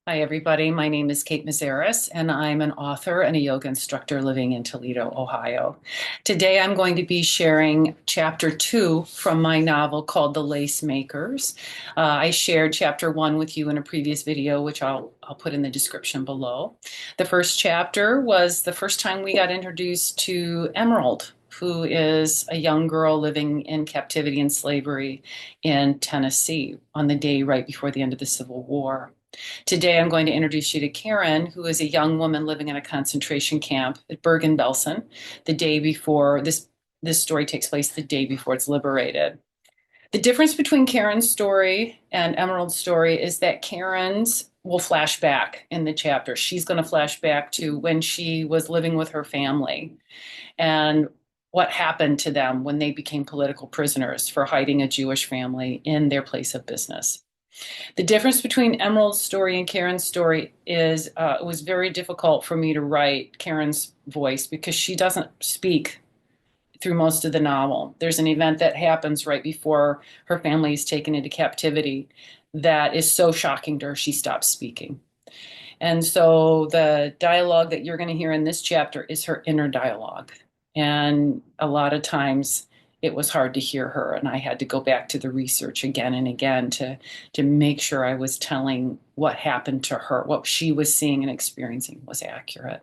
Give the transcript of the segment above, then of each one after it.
Hi, everybody. My name is Karin'S, and I'm an author and a yoga instructor living in Toledo, Ohio. Today, I'm going to be sharing chapter 2 from my novel called The Lacemakers. I shared chapter 1 with you in a previous video, which I'll put in the description below. The first chapter was the first time we got introduced to Emerald, who is a young girl living in captivity and slavery in Tennessee on the day right before the end of the Civil War. Today, I'm going to introduce you to Karin, who is a young woman living in a concentration camp at Bergen Belsen the day before this story takes place the day before it's liberated. The difference between Karin's story and Emerald's story is that Karin's will flash back in the chapter. She's going to flash back to when she was living with her family and what happened to them when they became political prisoners for hiding a Jewish family in their place of business. The difference between Emerald's story and Karin's story is it was very difficult for me to write Karin's voice because she doesn't speak through most of the novel. There's an event that happens right before her family is taken into captivity that is so shocking to her, she stops speaking. And so the dialogue that you're going to hear in this chapter is her inner dialogue. And a lot of times it was hard to hear her, and I had to go back to the research again and again to make sure I was telling what happened to her, what she was seeing and experiencing was accurate.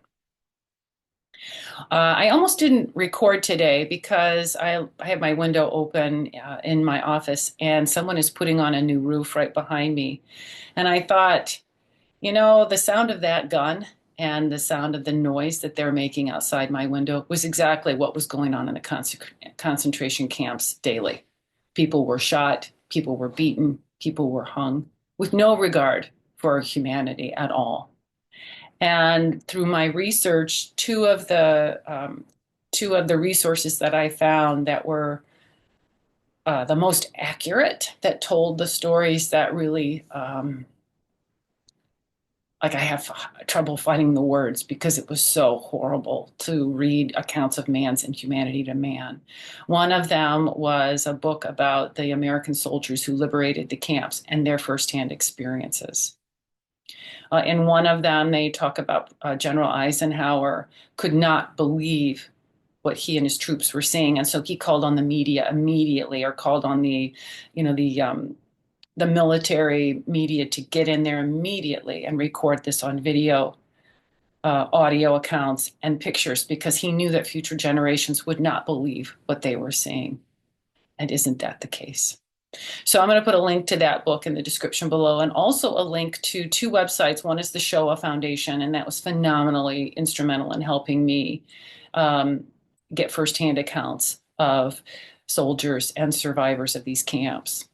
I almost didn't record today because I have my window open in my office, and someone is putting on a new roof right behind me. And I thought, the sound of that gun and the sound of the noise that they're making outside my window was exactly what was going on in the concentration camps daily. People were shot, people were beaten, people were hung with no regard for humanity at all. And through my research, two of the resources that I found that were the most accurate, that told the stories that really like I have trouble finding the words because it was so horrible to read accounts of man's inhumanity to man. One of them was a book about the American soldiers who liberated the camps and their firsthand experiences. In one of them, they talk about General Eisenhower could not believe what he and his troops were seeing, and so he called on the media immediately, or called on the military media to get in there immediately and record this on video, audio accounts, and pictures because he knew that future generations would not believe what they were seeing. And isn't that the case? So I'm going to put a link to that book in the description below, and also a link to two websites. One is the Shoah Foundation, and that was phenomenally instrumental in helping me get firsthand accounts of soldiers and survivors of these camps.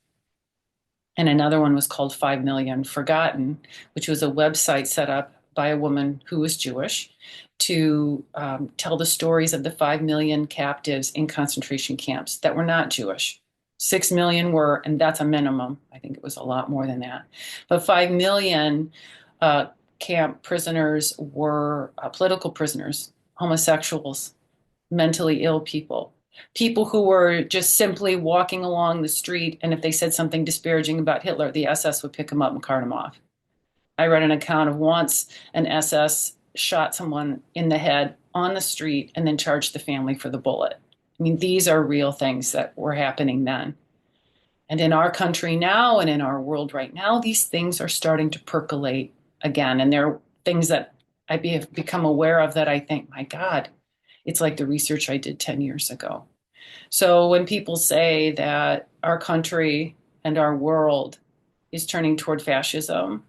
And another one was called 5 Million Forgotten, which was a website set up by a woman who was Jewish to tell the stories of the 5 million captives in concentration camps that were not Jewish. 6 million were, and that's a minimum. I think it was a lot more than that. But 5 million camp prisoners were political prisoners, homosexuals, mentally ill people, people who were just simply walking along the street, and if they said something disparaging about Hitler, the SS would pick them up and cart them off. I read an account of once an SS shot someone in the head on the street and then charged the family for the bullet. I mean, these are real things that were happening then. And in our country now and in our world right now, these things are starting to percolate again. And they're things that I have become aware of that I think, my God, it's like the research I did 10 years ago. So when people say that our country and our world is turning toward fascism,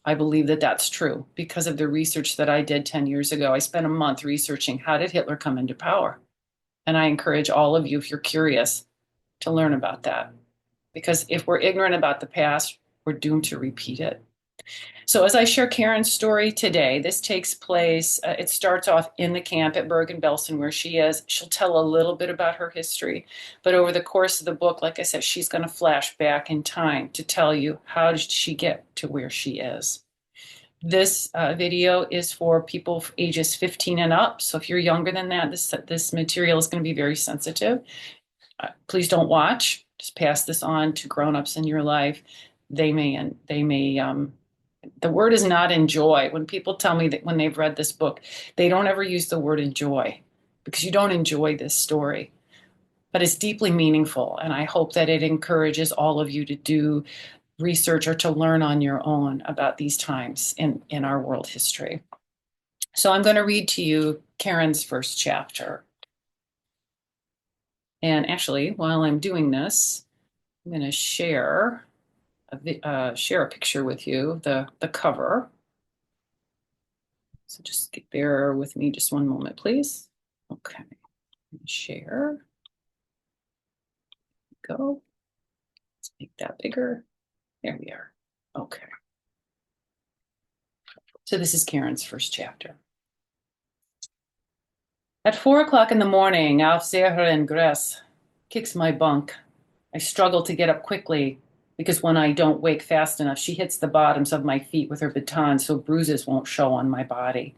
I believe that that's true because of the research that I did 10 years ago. I spent a month researching how did Hitler come into power? And I encourage all of you, if you're curious, to learn about that. Because if we're ignorant about the past, we're doomed to repeat it. So as I share Karin's story today, this takes place, it starts off in the camp at Bergen Belsen where she is. She'll tell a little bit about her history, but over the course of the book, like I said, she's going to flash back in time to tell you how did she get to where she is. This video is for people ages 15 and up. So if you're younger than that, this material is going to be very sensitive. Please don't watch. Just pass this on to grown-ups in your life. They may The word is not enjoy. When people tell me that when they've read this book, they don't ever use the word enjoy because you don't enjoy this story. But it's deeply meaningful, and I hope that it encourages all of you to do research or to learn on your own about these times in our world history. So I'm going to read to you Karin's first chapter. And actually, while I'm doing this, I'm going to share a picture with you, the cover. So just bear with me just one moment, please. Okay, share. Go. Let's make that bigger. There we are. Okay. So this is Karin's first chapter. At 4 o'clock in the morning, Aufseher Ingress kicks my bunk. I struggle to get up quickly because when I don't wake fast enough, she hits the bottoms of my feet with her baton so bruises won't show on my body.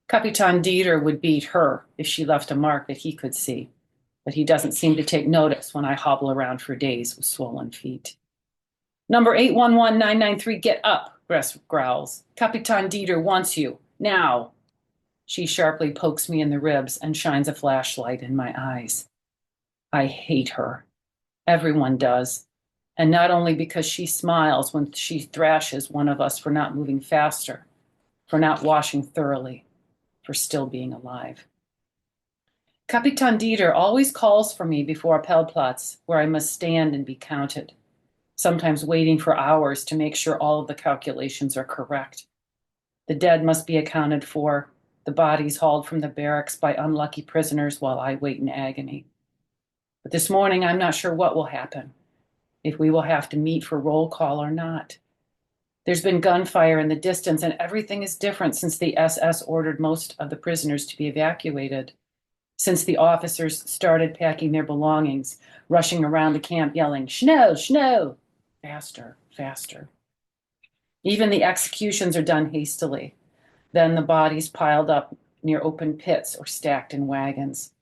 Capitan Dieter would beat her if she left a mark that he could see, but he doesn't seem to take notice when I hobble around for days with swollen feet. Number 811993, get up, Gress growls. Capitan Dieter wants you, now. She sharply pokes me in the ribs and shines a flashlight in my eyes. I hate her. Everyone does. And not only because she smiles when she thrashes one of us for not moving faster, for not washing thoroughly, for still being alive. Capitan Dieter always calls for me before Pelplatz, where I must stand and be counted, sometimes waiting for hours to make sure all of the calculations are correct. The dead must be accounted for, the bodies hauled from the barracks by unlucky prisoners while I wait in agony. But this morning, I'm not sure what will happen, if we will have to meet for roll call or not. There's been gunfire in the distance, and everything is different since the SS ordered most of the prisoners to be evacuated, since the officers started packing their belongings, rushing around the camp yelling, "Schnell, schnell!" Faster, faster. Even the executions are done hastily. Then the bodies piled up near open pits or stacked in wagons.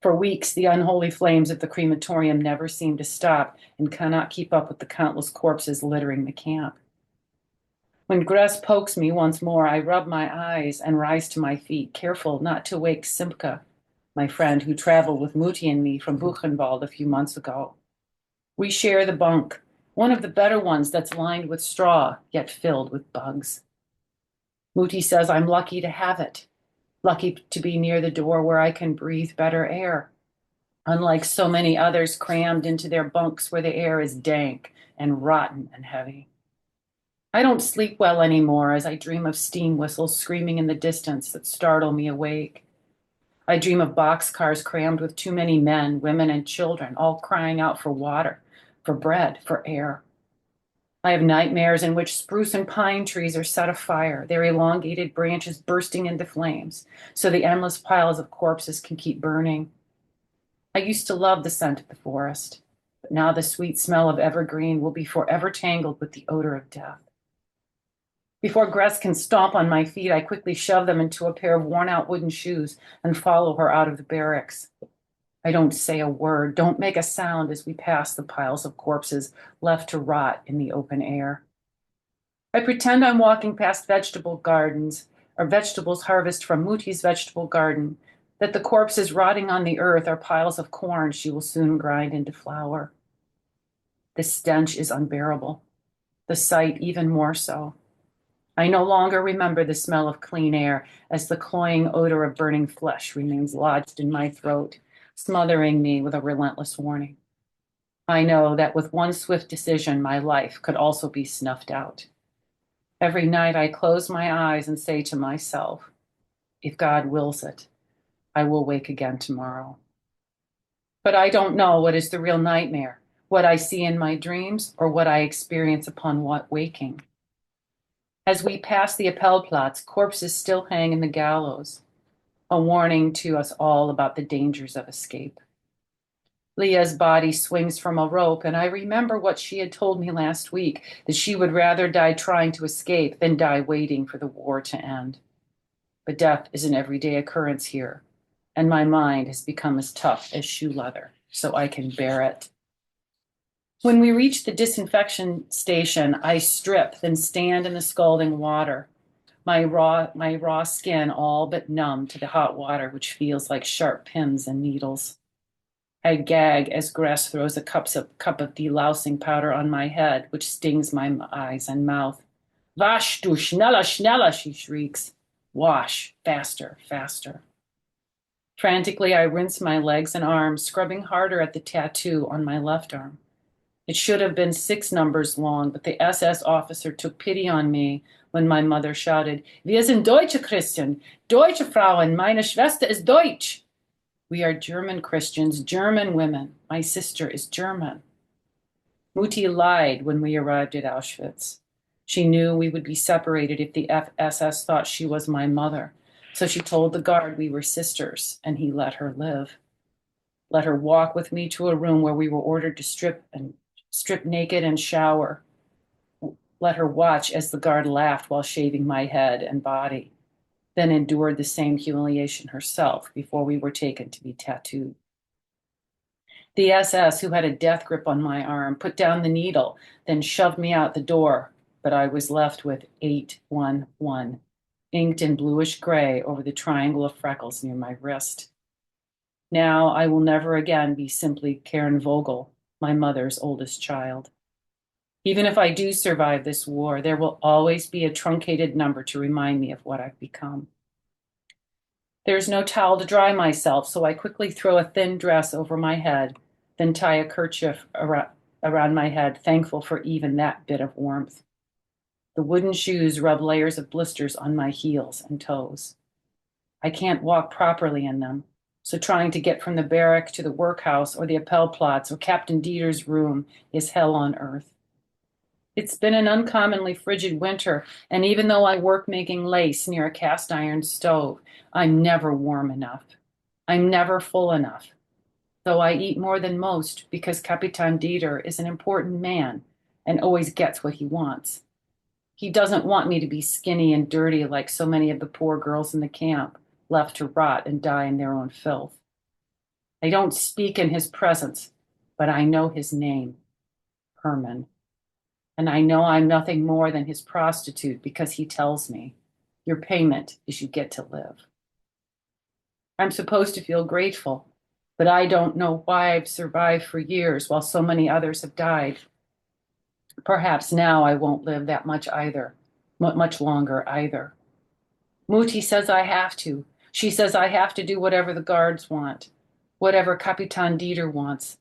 For weeks, the unholy flames of the crematorium never seem to stop and cannot keep up with the countless corpses littering the camp. When Gress pokes me once more, I rub my eyes and rise to my feet, careful not to wake Simka, my friend who traveled with Mutti and me from Buchenwald a few months ago. We share the bunk, one of the better ones that's lined with straw, yet filled with bugs. Mutti says I'm lucky to have it, lucky to be near the door where I can breathe better air, unlike so many others crammed into their bunks where the air is dank and rotten and heavy. I don't sleep well anymore as I dream of steam whistles screaming in the distance that startle me awake. I dream of boxcars crammed with too many men, women, and children, all crying out for water, for bread, for air. I have nightmares in which spruce and pine trees are set afire, their elongated branches bursting into flames, so the endless piles of corpses can keep burning. I used to love the scent of the forest, but now the sweet smell of evergreen will be forever tangled with the odor of death. Before Gress can stomp on my feet, I quickly shove them into a pair of worn-out wooden shoes and follow her out of the barracks. I don't say a word, don't make a sound as we pass the piles of corpses left to rot in the open air. I pretend I'm walking past vegetable gardens or vegetables harvested from Mutti's vegetable garden, that the corpses rotting on the earth are piles of corn she will soon grind into flour. The stench is unbearable, the sight even more so. I no longer remember the smell of clean air as the cloying odor of burning flesh remains lodged in my throat, smothering me with a relentless warning. I know that with one swift decision, my life could also be snuffed out. Every night I close my eyes and say to myself, if God wills it, I will wake again tomorrow. But I don't know what is the real nightmare, what I see in my dreams or what I experience upon waking. As we pass the Appellplatz, corpses still hang in the gallows, a warning to us all about the dangers of escape. Leah's body swings from a rope, and I remember what she had told me last week, that she would rather die trying to escape than die waiting for the war to end. But death is an everyday occurrence here, and my mind has become as tough as shoe leather, so I can bear it. When we reach the disinfection station, I strip, then stand in the scalding water, my raw skin all but numb to the hot water, which feels like sharp pins and needles. I gag as Gress throws a cup of delousing powder on my head, which stings my eyes and mouth. Wasch du, schneller, schneller, she shrieks. Wash, faster, faster. Frantically, I rinse my legs and arms, scrubbing harder at the tattoo on my left arm. It should have been 6 numbers long, but the SS officer took pity on me when my mother shouted, Wir sind Deutsche Christen, Deutsche Frauen, meine Schwester ist Deutsch. We are German Christians, German women. My sister is German. Mutti lied when we arrived at Auschwitz. She knew we would be separated if the SS thought she was my mother. So she told the guard we were sisters, and he let her live. Let her walk with me to a room where we were ordered to strip naked and shower. Let her watch as the guard laughed while shaving my head and body, then endured the same humiliation herself before we were taken to be tattooed. The SS, who had a death grip on my arm, put down the needle, then shoved me out the door, but I was left with 811, inked in bluish gray over the triangle of freckles near my wrist. Now I will never again be simply Karen Vogel, my mother's oldest child. Even if I do survive this war, there will always be a truncated number to remind me of what I've become. There's no towel to dry myself, so I quickly throw a thin dress over my head, then tie a kerchief around my head, thankful for even that bit of warmth. The wooden shoes rub layers of blisters on my heels and toes. I can't walk properly in them, so trying to get from the barrack to the workhouse or the Appellplatz or Captain Dieter's room is hell on earth. It's been an uncommonly frigid winter, and even though I work making lace near a cast iron stove, I'm never warm enough. I'm never full enough. Though I eat more than most because Capitan Dieter is an important man and always gets what he wants. He doesn't want me to be skinny and dirty like so many of the poor girls in the camp, left to rot and die in their own filth. I don't speak in his presence, but I know his name, Herman. And I know I'm nothing more than his prostitute because he tells me, your payment is you get to live. I'm supposed to feel grateful, but I don't know why I've survived for years while so many others have died. Perhaps now I won't live that much longer either. Mutti says I have to. She says I have to do whatever the guards want, whatever Capitan Dieter wants,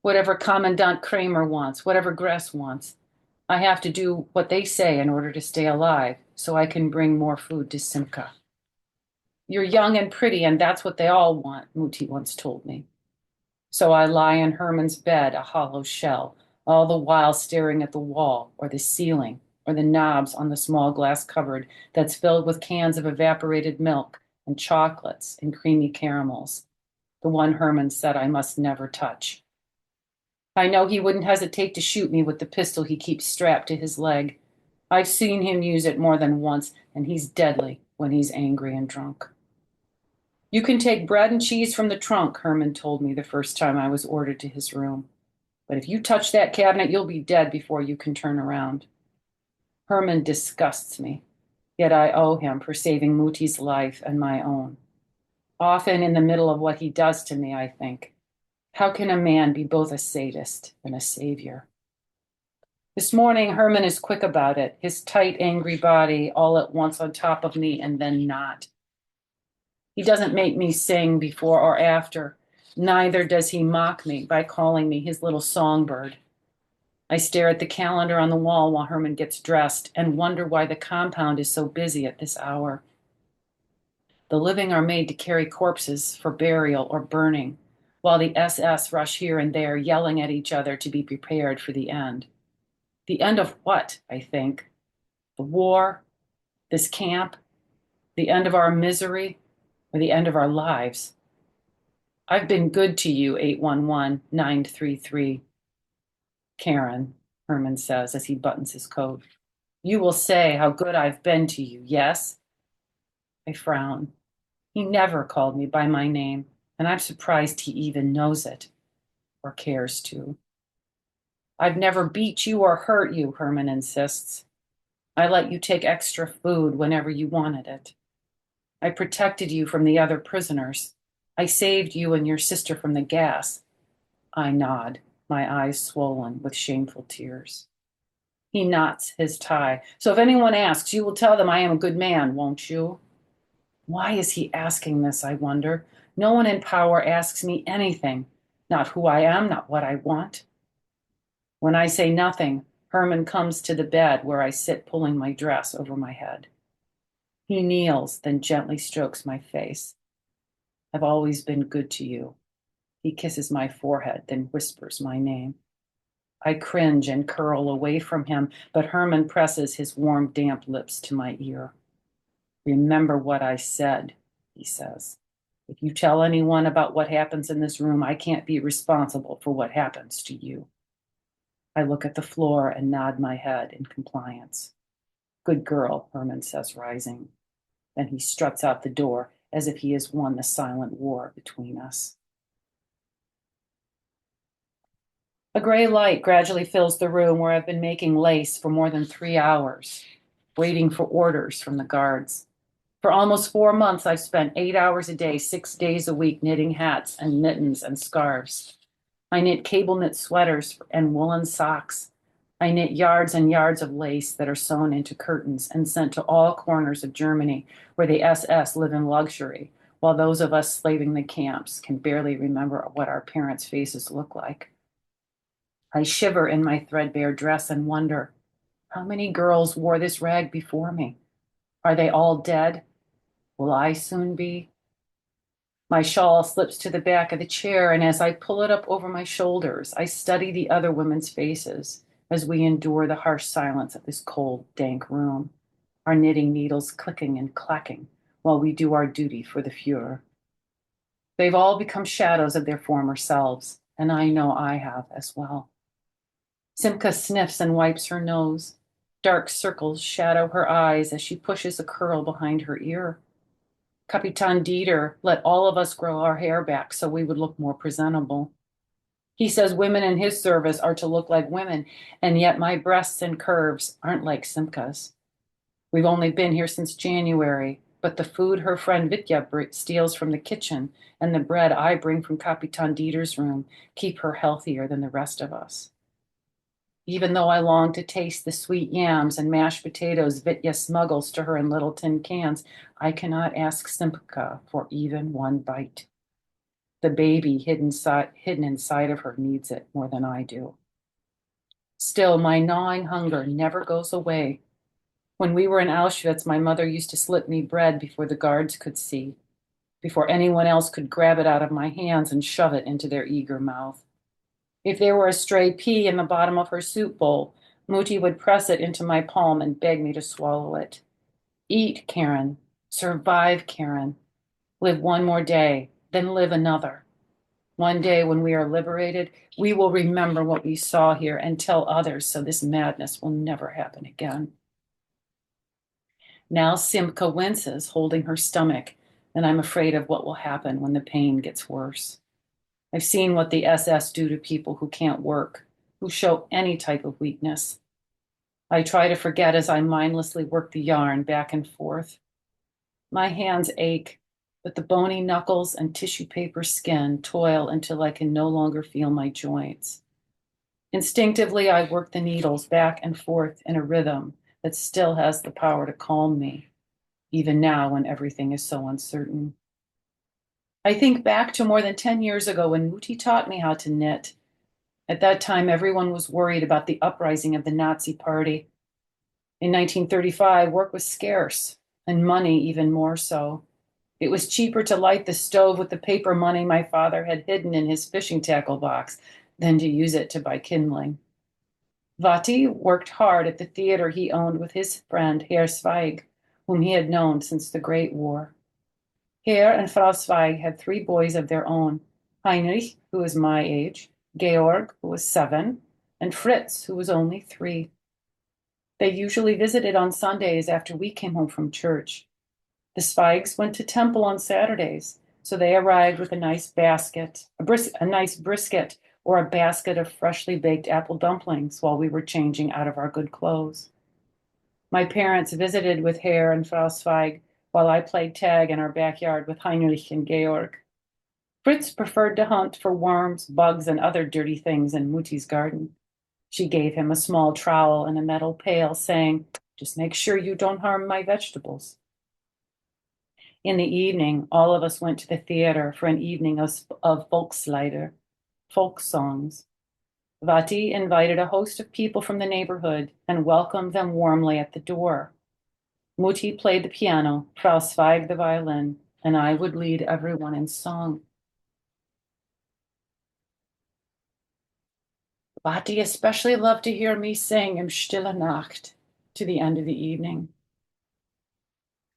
whatever Commandant Kramer wants, whatever Gress wants. I have to do what they say in order to stay alive, so I can bring more food to Simca. You're young and pretty, and that's what they all want, Mutti once told me. So I lie in Herman's bed, a hollow shell, all the while staring at the wall or the ceiling or the knobs on the small glass cupboard that's filled with cans of evaporated milk and chocolates and creamy caramels, the one Herman said I must never touch. I know he wouldn't hesitate to shoot me with the pistol he keeps strapped to his leg. I've seen him use it more than once, and he's deadly when he's angry and drunk. You can take bread and cheese from the trunk, Herman told me the first time I was ordered to his room. But if you touch that cabinet, you'll be dead before you can turn around. Herman disgusts me, yet I owe him for saving Mutti's life and my own. Often in the middle of what he does to me, I think, how can a man be both a sadist and a savior? This morning, Herman is quick about it, his tight, angry body all at once on top of me and then not. He doesn't make me sing before or after. Neither does he mock me by calling me his little songbird. I stare at the calendar on the wall while Herman gets dressed and wonder why the compound is so busy at this hour. The living are made to carry corpses for burial or burning, while the SS rush here and there, yelling at each other to be prepared for the end. The end of what, I think? The war? This camp? The end of our misery? Or the end of our lives? I've been good to you, 811-933. Karen, Herman says as he buttons his coat. You will say how good I've been to you, yes? I frown. He never called me by my name, and I'm surprised he even knows it or cares to. I've never beat you or hurt you, Herman insists. I let you take extra food whenever you wanted it. I protected you from the other prisoners. I saved you and your sister from the gas. I nod, my eyes swollen with shameful tears. He knots his tie. So if anyone asks, you will tell them I am a good man, won't you? Why is he asking this, I wonder? No one in power asks me anything. Not who I am, not what I want. When I say nothing, Herman comes to the bed where I sit pulling my dress over my head. He kneels, then gently strokes my face. I've always been good to you. He kisses my forehead, then whispers my name. I cringe and curl away from him, but Herman presses his warm, damp lips to my ear. Remember what I said, he says. If you tell anyone about what happens in this room, I can't be responsible for what happens to you. I look at the floor and nod my head in compliance. Good girl, Herman says, rising. Then he struts out the door as if he has won the silent war between us. A gray light gradually fills the room where I've been making lace for more than 3 hours, waiting for orders from the guards. For almost 4 months, I've spent 8 hours a day, 6 days a week, knitting hats and mittens and scarves. I knit cable knit sweaters and woolen socks. I knit yards and yards of lace that are sewn into curtains and sent to all corners of Germany where the SS live in luxury, while those of us slaving the camps can barely remember what our parents' faces look like. I shiver in my threadbare dress and wonder, how many girls wore this rag before me? Are they all dead? Will I soon be? My shawl slips to the back of the chair, and as I pull it up over my shoulders, I study the other women's faces as we endure the harsh silence of this cold, dank room, our knitting needles clicking and clacking while we do our duty for the Fuhrer. They've all become shadows of their former selves, and I know I have as well. Simka sniffs and wipes her nose. Dark circles shadow her eyes as she pushes a curl behind her ear. Kapitan Dieter let all of us grow our hair back so we would look more presentable. He says women in his service are to look like women, and yet my breasts and curves aren't like Simka's. We've only been here since January, but the food her friend Vitya steals from the kitchen and the bread I bring from Kapitan Dieter's room keep her healthier than the rest of us. Even though I long to taste the sweet yams and mashed potatoes Vitya smuggles to her in little tin cans, I cannot ask Simka for even one bite. The baby hidden inside of her needs it more than I do. Still, my gnawing hunger never goes away. When we were in Auschwitz, my mother used to slip me bread before the guards could see, before anyone else could grab it out of my hands and shove it into their eager mouth. If there were a stray pea in the bottom of her soup bowl, Muti would press it into my palm and beg me to swallow it. Eat, Karen. Survive, Karen. Live one more day, then live another. One day when we are liberated, we will remember what we saw here and tell others so this madness will never happen again. Now Simka winces, holding her stomach, and I'm afraid of what will happen when the pain gets worse. I've seen what the SS do to people who can't work, who show any type of weakness. I try to forget as I mindlessly work the yarn back and forth. My hands ache, but the bony knuckles and tissue paper skin toil until I can no longer feel my joints. Instinctively, I work the needles back and forth in a rhythm that still has the power to calm me, even now when everything is so uncertain. I think back to more than 10 years ago when Muti taught me how to knit. At that time, everyone was worried about the uprising of the Nazi Party. In 1935, work was scarce, and money even more so. It was cheaper to light the stove with the paper money my father had hidden in his fishing tackle box than to use it to buy kindling. Vati worked hard at the theater he owned with his friend Herr Zweig, whom he had known since the Great War. Herr and Frau Zweig had 3 boys of their own, Heinrich, who was my age, Georg, who was 7, and Fritz, who was only 3. They usually visited on Sundays after we came home from church. The Zweigs went to temple on Saturdays, so they arrived with a nice basket, a nice brisket or a basket of freshly baked apple dumplings while we were changing out of our good clothes. My parents visited with Herr and Frau Zweig while I played tag in our backyard with Heinrich and Georg. Fritz preferred to hunt for worms, bugs, and other dirty things in Muti's garden. She gave him a small trowel and a metal pail, saying, "Just make sure you don't harm my vegetables." In the evening, all of us went to the theater for an evening of Volkslieder, folk songs. Vati invited a host of people from the neighborhood and welcomed them warmly at the door. Mutti played the piano, Frau Zweig the violin, and I would lead everyone in song. Vati especially loved to hear me sing Im Stille Nacht to the end of the evening.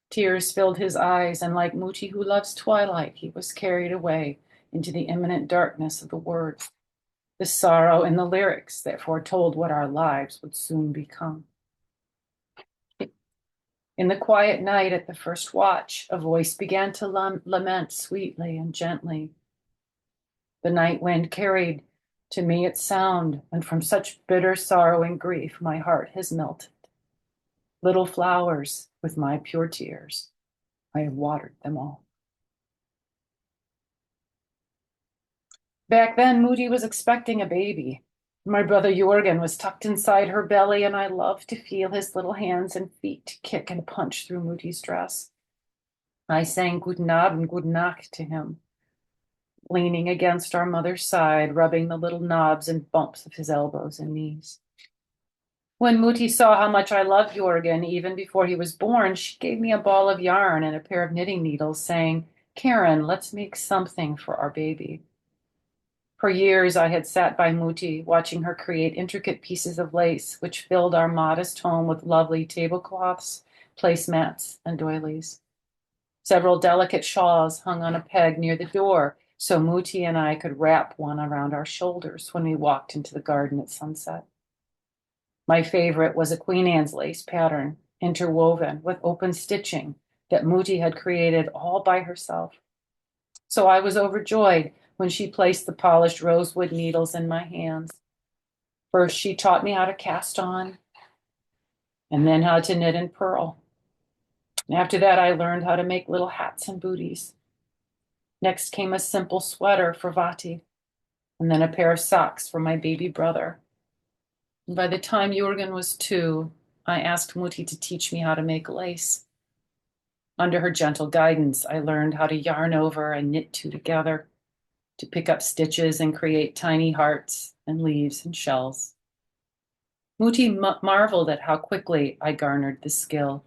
Tears filled his eyes, and like Mutti, who loves twilight, he was carried away into the imminent darkness of the words, the sorrow in the lyrics that foretold what our lives would soon become. In the quiet night at the first watch, a voice began to lament sweetly and gently. The night wind carried to me its sound, and from such bitter sorrow and grief my heart has melted. Little flowers with my pure tears, I have watered them all. Back then, Moody was expecting a baby. My brother Jorgen was tucked inside her belly, and I loved to feel his little hands and feet kick and punch through Moody's dress. I sang Guten Abend, Guten Nacht to him, leaning against our mother's side, rubbing the little knobs and bumps of his elbows and knees. When Mutti saw how much I loved Jorgen, even before he was born, she gave me a ball of yarn and a pair of knitting needles, saying, "Karen, let's make something for our baby." For years, I had sat by Mutti, watching her create intricate pieces of lace, which filled our modest home with lovely tablecloths, placemats, and doilies. Several delicate shawls hung on a peg near the door, so Mutti and I could wrap one around our shoulders when we walked into the garden at sunset. My favorite was a Queen Anne's lace pattern, interwoven with open stitching that Mutti had created all by herself. So I was overjoyed when she placed the polished rosewood needles in my hands. First, she taught me how to cast on, and then how to knit and purl. And after that, I learned how to make little hats and booties. Next came a simple sweater for Vati, and then a pair of socks for my baby brother. And by the time Jorgen was 2, I asked Mutti to teach me how to make lace. Under her gentle guidance, I learned how to yarn over and knit 2 together, to pick up stitches and create tiny hearts and leaves and shells. Mutti marveled at how quickly I garnered this skill.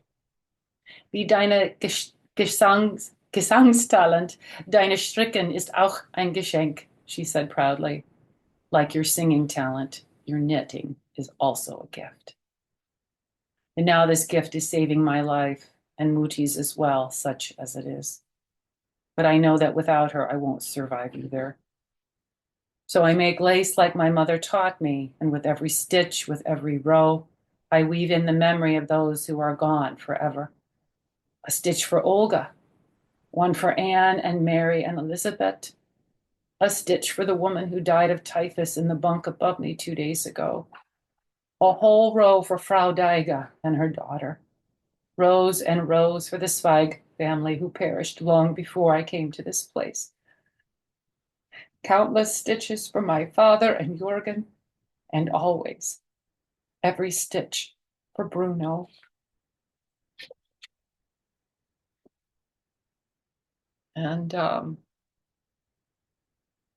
Wie deine Gesangstalent, deine Stricken ist auch ein Geschenk, she said proudly. Like your singing talent, your knitting is also a gift. And now this gift is saving my life, and Mutti's as well, such as it is. But I know that without her, I won't survive either. So I make lace like my mother taught me, and with every stitch, with every row, I weave in the memory of those who are gone forever. A stitch for Olga, one for Anne and Mary and Elizabeth, a stitch for the woman who died of typhus in the bunk above me 2 days ago, a whole row for Frau Daiga and her daughter, rows and rows for the Zweig family who perished long before I came to this place. Countless stitches for my father and Jorgen, and always every stitch for Bruno. And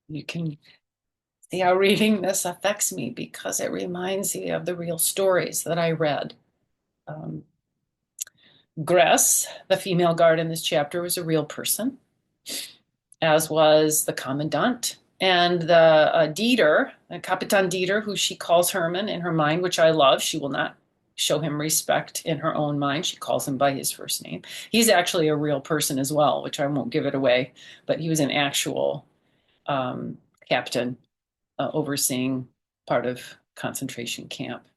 you can see how reading this affects me because it reminds me of the real stories that I read. Gress, the female guard in this chapter, was a real person, as was the commandant. And the Dieter, Kapitan Dieter, who she calls Herman in her mind, which I love. She will not show him respect in her own mind. She calls him by his first name. He's actually a real person as well, which I won't give it away, but he was an actual captain overseeing part of concentration camp.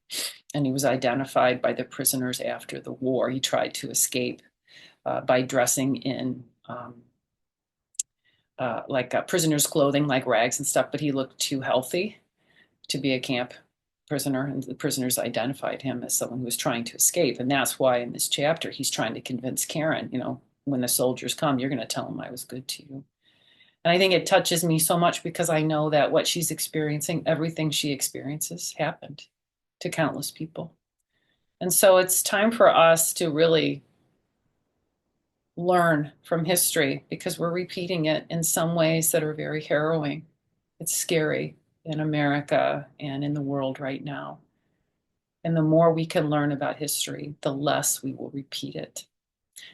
And he was identified by the prisoners after the war. He tried to escape by dressing in prisoner's clothing, like rags and stuff, but he looked too healthy to be a camp prisoner, and the prisoners identified him as someone who was trying to escape. And that's why in this chapter he's trying to convince Karen, when the soldiers come, you're going to tell them I was good to you. And I think it touches me so much because I know that what she's experiencing, everything she experiences, happened to countless people. And so it's time for us to really learn from history, because we're repeating it in some ways that are very harrowing. It's scary in America and in the world right now. And the more we can learn about history, the less we will repeat it.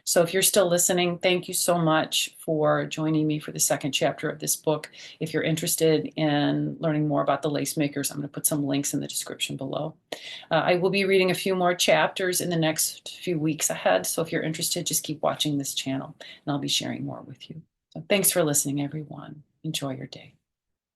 So if you're still listening, thank you so much for joining me for the second chapter of this book. If you're interested in learning more about the Lacemakers, I'm going to put some links in the description below. I will be reading a few more chapters in the next few weeks ahead. So if you're interested, just keep watching this channel and I'll be sharing more with you. So thanks for listening, everyone. Enjoy your day.